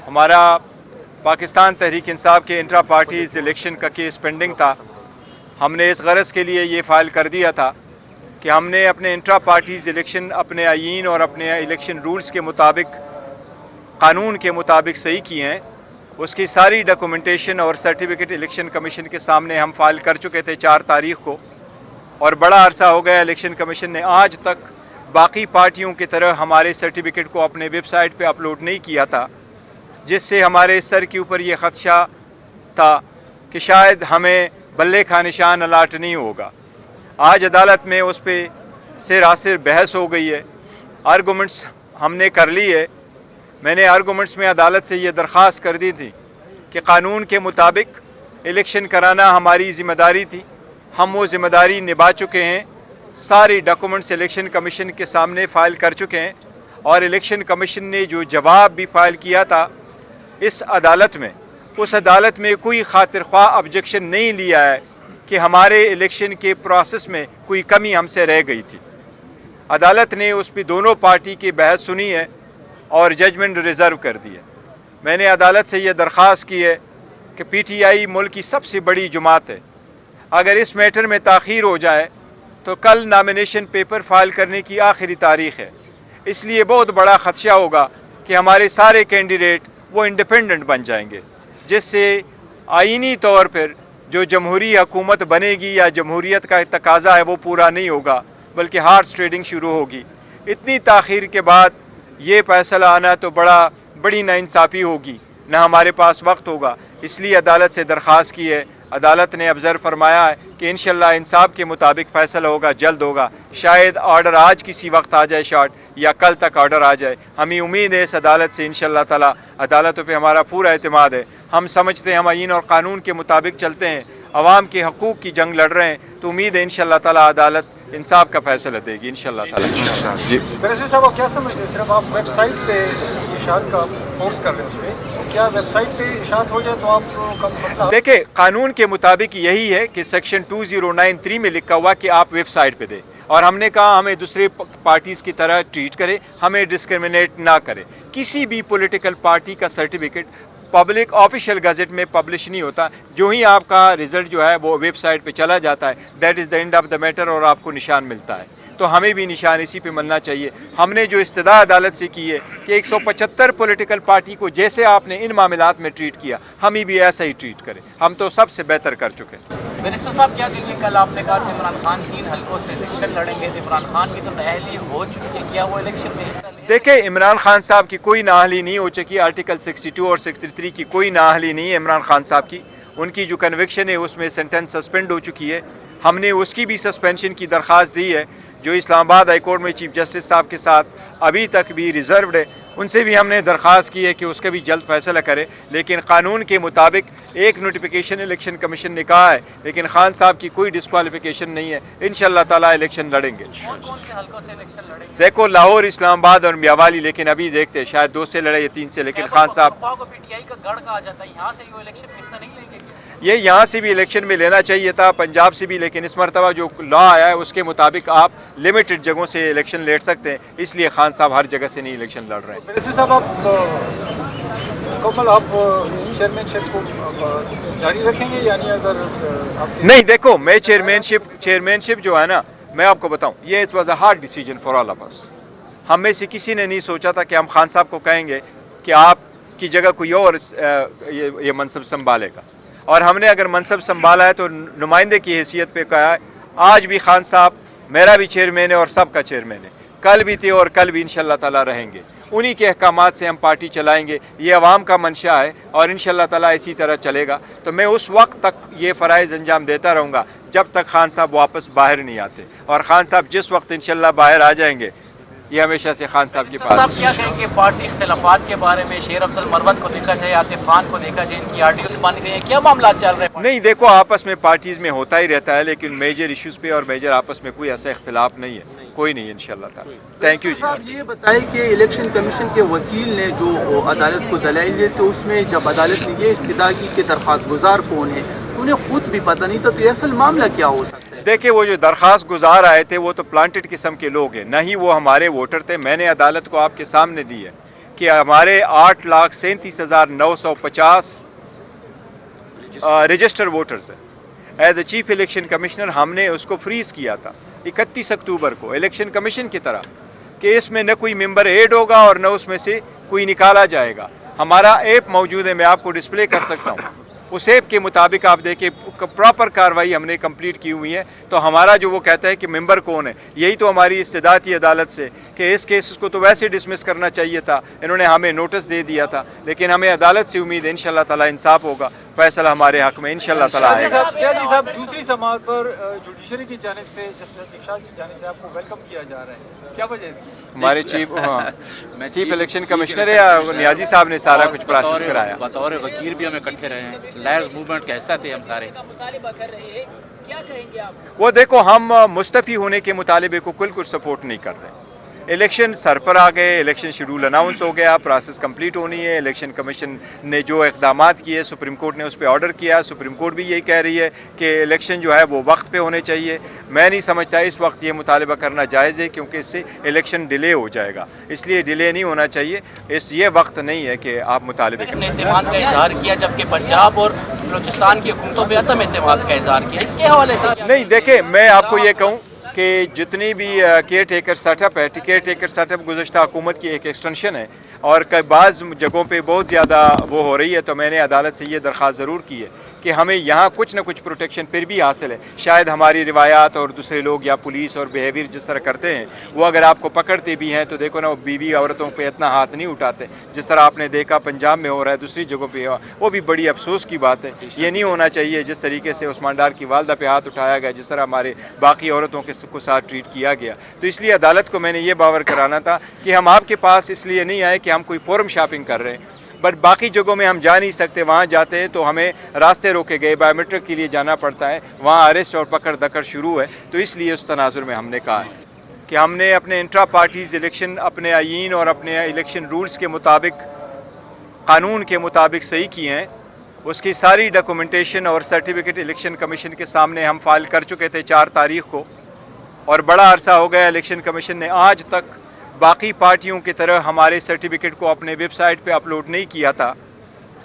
ہمارا پاکستان تحریک انصاف کے intra parties election کا کیس پینڈنگ تھا. ہم نے اس غرض کے لیے یہ فائل کر دیا تھا کہ ہم نے اپنے انٹرا پارٹیز الیکشن اپنے آئین اور اپنے الیکشن رولز کے مطابق، قانون کے مطابق صحیح کیے ہیں. اس کی ساری ڈاکومنٹیشن اور سرٹیفکیٹ الیکشن کمیشن کے سامنے ہم فائل کر چکے تھے 4 تاریخ کو، اور بڑا عرصہ ہو گیا الیکشن کمیشن نے آج تک باقی پارٹیوں کی طرح ہمارے سرٹیفکیٹ کو اپنے ویب سائٹ پہ اپلوڈ نہیں کیا تھا، جس سے ہمارے سر کے اوپر یہ خدشہ تھا کہ شاید ہمیں بلے کا نشان الاٹ نہیں ہوگا. آج عدالت میں اس پہ سراسر بحث ہو گئی ہے، آرگومنٹس ہم نے کر لی ہے. میں نے آرگومنٹس میں عدالت سے یہ درخواست کر دی تھی کہ قانون کے مطابق الیکشن کرانا ہماری ذمہ داری تھی، ہم وہ ذمہ داری نبھا چکے ہیں. سارے ڈاکومنٹس الیکشن کمیشن کے سامنے فائل کر چکے ہیں، اور الیکشن کمیشن نے جو جواب بھی فائل کیا تھا اس عدالت میں کوئی خاطر خواہ آبجیکشن نہیں لیا ہے کہ ہمارے الیکشن کے پروسیس میں کوئی کمی ہم سے رہ گئی تھی. عدالت نے اس پہ دونوں پارٹی کی بحث سنی ہے اور ججمنٹ ریزرو کر دی ہے. میں نے عدالت سے یہ درخواست کی ہے کہ پی ٹی آئی ملک کی سب سے بڑی جماعت ہے، اگر اس میٹر میں تاخیر ہو جائے تو کل نامینیشن پیپر فائل کرنے کی آخری تاریخ ہے. اس لیے بہت بڑا خدشہ ہوگا کہ ہمارے سارے کینڈیڈیٹ وہ انڈیپینڈنٹ بن جائیں گے، جس سے آئینی طور پر جو جمہوری حکومت بنے گی یا جمہوریت کا تقاضا ہے وہ پورا نہیں ہوگا، بلکہ ہارس ٹریڈنگ شروع ہوگی. اتنی تاخیر کے بعد یہ فیصلہ آنا تو بڑی ناانصافی ہوگی، نہ ہمارے پاس وقت ہوگا. اس لیے عدالت سے درخواست کی ہے. عدالت نے ابزرو فرمایا ہے کہ انشاءاللہ انصاف کے مطابق فیصلہ ہوگا، جلد ہوگا. شاید آرڈر آج کسی وقت آ جائے شارٹ، یا کل تک آرڈر آ جائے. ہمیں امید ہے اس عدالت سے انشاءاللہ تعالی. عدالتوں پہ ہمارا پورا اعتماد ہے. ہم سمجھتے ہیں ہم آئین اور قانون کے مطابق چلتے ہیں، عوام کے حقوق کی جنگ لڑ رہے ہیں، تو امید ہے انشاءاللہ تعالی عدالت انصاف کا فیصلہ دے گی انشاءاللہ تعالی. جی صاحب، آپ کیا سمجھتے ہیں؟ صرف آپ ویب سائٹ پہ اشاعت کا فورس کر رہے ہیں، اس پہ کیا ویب سائٹ پہ اشاعت ہو جائے تو آپ کا مسئلہ؟ دیکھیں، قانون کے مطابق یہی ہے کہ سیکشن 2093 میں لکھا ہوا کہ آپ ویب سائٹ پہ دیں، اور ہم نے کہا ہمیں دوسرے پارٹیز کی طرح ٹریٹ کرے، ہمیں ڈسکرمنیٹ نہ کرے. کسی بھی پولیٹیکل پارٹی کا سرٹیفکیٹ پبلک آفیشیل گزٹ میں پبلش نہیں ہوتا. جو ہی آپ کا رزلٹ جو ہے وہ ویب سائٹ پہ چلا جاتا ہے، that is the and of the matter, اور آپ کو نشان ملتا ہے. تو ہمیں بھی نشان اسی پہ ملنا چاہیے. ہم نے جو استدعا عدالت سے کی ہے کہ 175 پولیٹیکل پارٹی کو جیسے آپ نے ان معاملات میں ٹریٹ کیا، ہمیں بھی ایسا ہی ٹریٹ کرے. ہم تو سب سے بہتر کر چکے ہیں. منسٹر صاحب، کیا کہیں گے؟ کل آپ نے کہا کہ عمران خان 3 حلقوں سے الیکشن لڑیں گے. عمران خان کی تو نااہلی ہو چکی ہے، کیا وہ الیکشن میں حصہ لیں؟ دیکھیں، عمران خان صاحب کی کوئی نااہلی نہیں ہو چکی. آرٹیکل 62 اور 63 کی کوئی نااہلی نہیں ہے عمران خان صاحب کی. ان کی جو کنوکشن ہے اس میں سینٹنس سسپینڈ ہو چکی ہے. ہم نے اس کی بھی سسپینشن کی درخواست دی ہے، جو اسلام آباد ہائی کورٹ میں چیف جسٹس صاحب کے ساتھ ابھی تک بھی ریزروڈ ہے. ان سے بھی ہم نے درخواست کی ہے کہ اس کا بھی جلد فیصلہ کرے. لیکن قانون کے مطابق ایک نوٹیفیکیشن الیکشن کمیشن نے کہا ہے، لیکن خان صاحب کی کوئی ڈسکوالیفیکیشن نہیں ہے. انشاءاللہ تعالی الیکشن لڑیں گے. کون سے حلقوں سے الیکشن لڑیں گے؟ دیکھو، لاہور، اسلام آباد اور میاوالی، لیکن ابھی دیکھتے ہیں شاید 2 سے لڑے یا 3 سے. لیکن خان صاحب کو پی ٹی آئی کا گڑھ کہا جاتا ہے، یہاں سے وہ الیکشن میں حصہ نہیں لیں گے؟ یہ یہاں سے بھی الیکشن میں لینا چاہیے تھا، پنجاب سے بھی، لیکن اس مرتبہ جو لا آیا ہے اس کے مطابق آپ لمیٹڈ جگہوں سے الیکشن لڑ سکتے ہیں. اس لیے خان صاحب ہر جگہ سے نہیں الیکشن لڑ رہے ہیں. منسٹر صاحب، آپ مکمل آپ چیئرمین شپ کو جاری رکھیں گے، یعنی اگر آپ نہیں، دیکھو، میں چیئرمین شپ جو ہے نا، میں آپ کو بتاؤں، یہ it was a hard decision for all of us. ہم میں سے کسی نے نہیں سوچا تھا کہ ہم خان صاحب کو کہیں گے کہ آپ کی جگہ کوئی اور یہ منصب سنبھالے گا. اور ہم نے اگر منصب سنبھالا ہے تو نمائندے کی حیثیت پہ کہا ہے. آج بھی خان صاحب میرا بھی چیئرمین ہے اور سب کا چیئرمین ہے، کل بھی تھے اور کل بھی انشاءاللہ تعالی رہیں گے. انہی کے احکامات سے ہم پارٹی چلائیں گے. یہ عوام کا منشا ہے اور انشاءاللہ تعالی اسی طرح چلے گا. تو میں اس وقت تک یہ فرائض انجام دیتا رہوں گا جب تک خان صاحب واپس باہر نہیں آتے. اور خان صاحب جس وقت انشاءاللہ باہر آ جائیں گے، یہ ہمیشہ سے خان صاحب کے پاس. صاحب کیا کہیں گے پارٹی اختلافات کے بارے میں؟ شیر افضل مروت کو دیکھا جائے، عاطف خان کو دیکھا جائے، ان کی آرڈیو سے مانی گئی ہے، کیا معاملات چل رہے ہیں؟ نہیں، دیکھو، آپس میں پارٹیز میں ہوتا ہی رہتا ہے، لیکن میجر ایشوز پہ اور میجر آپس میں کوئی ایسا اختلاف نہیں ہے، کوئی نہیں انشاءاللہ تعالی. تھینک یو جی. صاحب، یہ بتائیں کہ الیکشن کمیشن کے وکیل نے جو عدالت کو دلائل دیے تو اس میں جب عدالت نے یہ استدعا کی کہ درخواست گزار کون ہے، انہیں خود بھی پتہ نہیں تھا، تو یہ اصل معاملہ کیا ہو سکتا ہے؟ دیکھیں، وہ جو درخواست گزار آئے تھے وہ تو پلانٹڈ قسم کے لوگ ہیں، نہ ہی وہ ہمارے ووٹر تھے. میں نے عدالت کو آپ کے سامنے دی ہے کہ ہمارے 8,37,950 رجسٹر ووٹرز ہیں. As a chief election commissioner ہم نے اس کو فریز کیا تھا 31 اکتوبر کو الیکشن کمیشن کی طرح کہ اس میں نہ کوئی ممبر ایڈ ہوگا اور نہ اس میں سے کوئی نکالا جائے گا. ہمارا ایپ موجود ہے, میں آپ کو ڈسپلے کر سکتا ہوں. اس ایپ کے مطابق آپ دیکھیں پراپر کاروائی ہم نے کمپلیٹ کی ہوئی ہے. تو ہمارا جو وہ کہتا ہے کہ ممبر کون ہے, یہی تو ہماری استدعا تھی عدالت سے کہ اس کیس کو تو ویسے ڈسمس کرنا چاہیے تھا. انہوں نے ہمیں نوٹس دے دیا تھا, لیکن ہمیں عدالت سے امید ہے انشاءاللہ تعالی انصاف ہوگا, فیصلہ ہمارے حق میں انشاءاللہ تعالی آئے گا. صاحب دوسری سماعت پر جوڈیشری کی جانب سے جسٹس ارشاد کی جانب سے آپ کو ویلکم کیا جا رہا ہے, کیا وجہ ہے اس کی؟ ہمارے چیف الیکشن کمشنر ہے نیازی صاحب نے سارا کچھ پروسیس کرایا. بطور وکیل بھی ہمیں اکٹھے رہے ہیں, لائرز موومنٹ کا حصہ تھے ہم سارے. مطالبہ کر رہے ہیں, کیا کہیں گے آپ؟ وہ دیکھو ہم مستفی ہونے کے مطالبے کو کچھ سپورٹ نہیں کر رہے. الیکشن سر پر آ گئے, الیکشن شیڈول اناؤنس ہو گیا, پروسیس کمپلیٹ ہونی ہے. الیکشن کمیشن نے جو اقدامات کیے سپریم کورٹ نے اس پہ آرڈر کیا, سپریم کورٹ بھی یہی کہہ رہی ہے کہ الیکشن جو ہے وہ وقت پہ ہونے چاہیے. میں نہیں سمجھتا اس وقت یہ مطالبہ کرنا جائز ہے کیونکہ اس سے الیکشن ڈیلے ہو جائے گا, اس لیے ڈیلے نہیں ہونا چاہیے. یہ وقت نہیں ہے کہ آپ مطالبے کریں. اعتماد کا اظہار کیا جبکہ پنجاب اور بلوچستان کی حکومتوں پہ عدم اعتماد کا اظہار کیا, اس کے حوالے سے نہیں دیکھیں, میں آپ کو یہ کہوں کہ جتنی بھی کیئر ٹیکر سیٹ اپ ہے, کیئر ٹیکر سیٹ اپ گزشتہ حکومت کی ایک ایکسٹینشن ہے اور بعض جگہوں پہ بہت زیادہ وہ ہو رہی ہے. تو میں نے عدالت سے یہ درخواست ضرور کی ہے کہ ہمیں یہاں کچھ نہ کچھ پروٹیکشن پھر بھی حاصل ہے. شاید ہماری روایات اور دوسرے لوگ یا پولیس اور بیہیویئر جس طرح کرتے ہیں وہ اگر آپ کو پکڑتے بھی ہیں تو دیکھو نا, وہ بیوی عورتوں پہ اتنا ہاتھ نہیں اٹھاتے جس طرح آپ نے دیکھا پنجاب میں ہو رہا ہے, دوسری جگہوں پہ وہ بھی بڑی افسوس کی بات ہے. یہ نہیں ہونا چاہیے جس طریقے سے عثمان ڈار کی والدہ پہ ہاتھ اٹھایا گیا, جس طرح ہمارے باقی عورتوں کے ساتھ ٹریٹ کیا گیا. تو اس لیے عدالت کو میں نے یہ باور کرانا تھا کہ ہم آپ کے پاس اس لیے نہیں آئے کہ ہم کوئی فورم شاپنگ کر رہے ہیں, بٹ باقی جگہوں میں ہم جا نہیں سکتے. وہاں جاتے ہیں تو ہمیں راستے روکے گئے, بایو میٹرک کے لیے جانا پڑتا ہے, وہاں اریسٹ اور پکڑ دکڑ شروع ہے. تو اس لیے اس تناظر میں ہم نے کہا کہ ہم نے اپنے انٹرا پارٹیز الیکشن اپنے آئین اور اپنے الیکشن رولز کے مطابق, قانون کے مطابق صحیح کیے ہیں. اس کی ساری ڈاکومنٹیشن اور سرٹیفکیٹ الیکشن کمیشن کے سامنے ہم فائل کر چکے تھے 4 تاریخ کو, اور بڑا عرصہ ہو گیا الیکشن کمیشن نے آج تک باقی پارٹیوں کی طرح ہمارے سرٹیفکیٹ کو اپنے ویب سائٹ پہ اپلوڈ نہیں کیا تھا,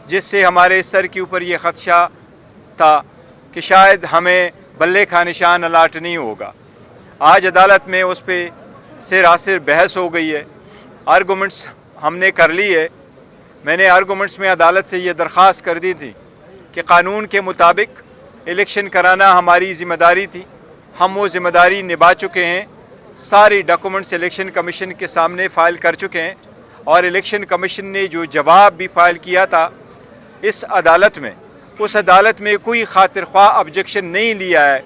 جس سے ہمارے سر کے اوپر یہ خدشہ تھا کہ شاید ہمیں بلے کا نشان الاٹ نہیں ہوگا. آج عدالت میں اس پہ سراسر بحث ہو گئی ہے, آرگومنٹس ہم نے کر لی ہے. میں نے آرگومنٹس میں عدالت سے یہ درخواست کر دی تھی کہ قانون کے مطابق الیکشن کرانا ہماری ذمہ داری تھی, ہم وہ ذمہ داری نبھا چکے ہیں. ساری ڈاکومنٹس الیکشن کمیشن کے سامنے فائل کر چکے ہیں, اور الیکشن کمیشن نے جو جواب بھی فائل کیا تھا اس عدالت میں, اس عدالت میں کوئی خاطر خواہ آبجیکشن نہیں لیا ہے.